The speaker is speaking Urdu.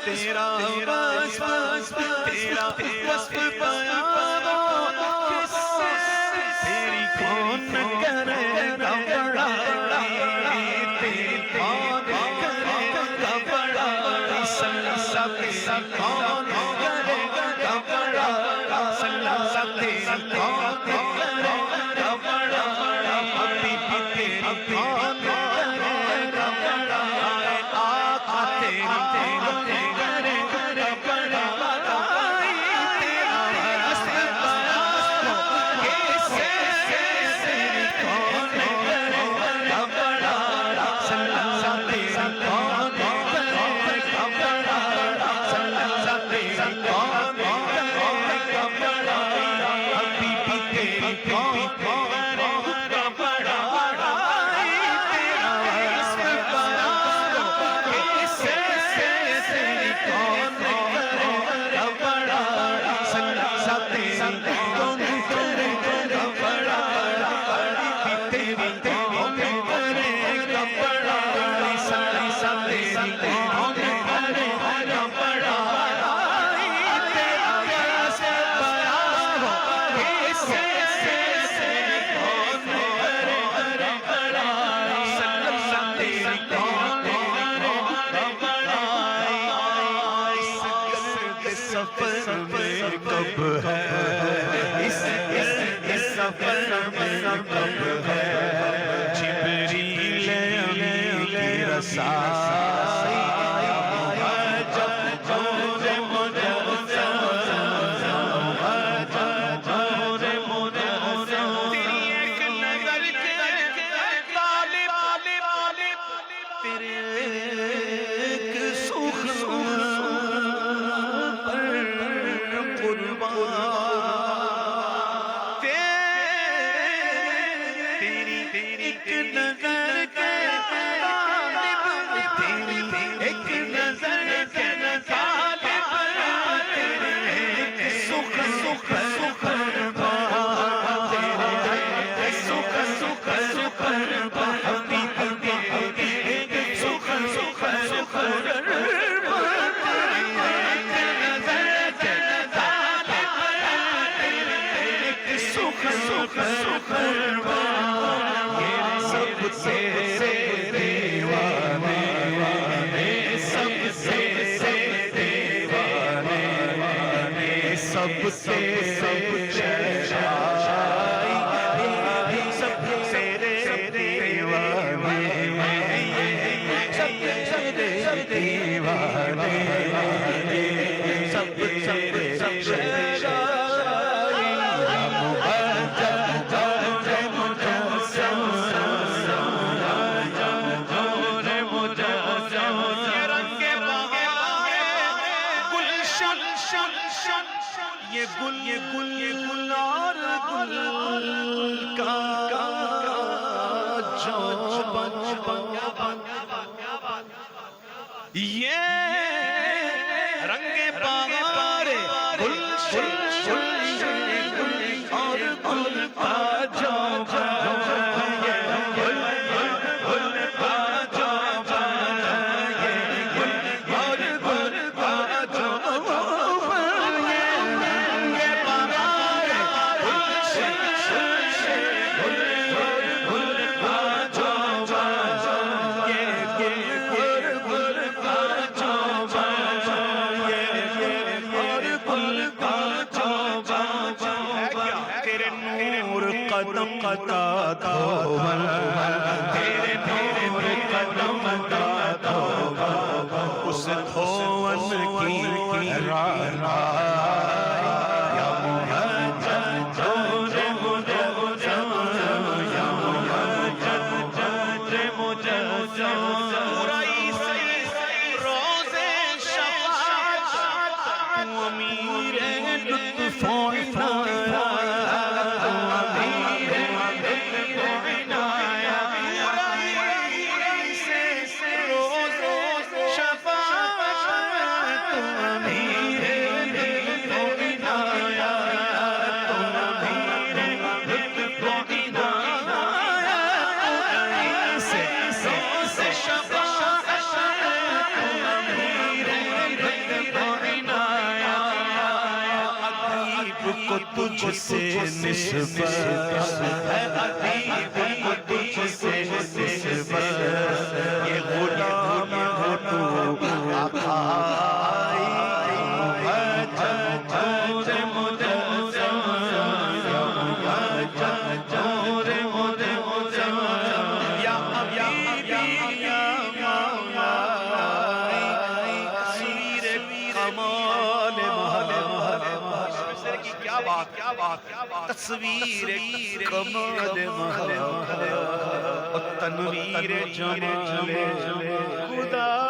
تیرا وصف تیرا وصف بیان کس سے تیری کون کرے گا بڑائی تیری کون کرے گا بڑائی سب کون کرے گا بڑائی سب تیری کون کرے گا بڑائی حبیبی تیری کون کرے گا بڑائی آقا تیری کرے گا بڑائی تیرا وصف بیان کیسے تیری کون کرے گا بڑائی سب تیری کون کرے گا بڑائی سب تیری کون کرے گا بڑائی حبیبی تیری کون کرے گا بڑائی تیرا وصف بیان کیسے تیری کون کرے گا بڑائی سب تیری کون کرے گا بڑائی تیری کون کرے گا بڑائی سب تیری کون کرے گا بڑائی تیرا وصف بیان کیسے تیری کون کرے گا بڑائی سب تیری کون کرے گا بڑائی اس سفر میں کب ہے اس سفر میں کب ہے جبریل امین کی رسائی جب مجھے تیری ایک نظر کے طالب تیرے ایک سخن پر قربان تیری ایک نظر کے طالب تیری ایک نظر کے طالب تیرے ایک سخن تیرے سخن حبیبی ایک سخن سب سے دیوانے سب سے دیوانے سب سے شہنشائی سب سے دیوانے سب دیوانے سب شہنشائی یہ گل اور گل کا جو یہ رنگ بہار گلشن اور گل کا جو تجھ سے نسبت ہے، ادیب کو تجھ سے نسبت، یہ غلام ہے تو آقائی ہے جور مجسم، جور مجسم، یا حبیبی یا مولائی، تصویر کمال کی کیا بات، تصویر کمال محل، تنویر جمال خدا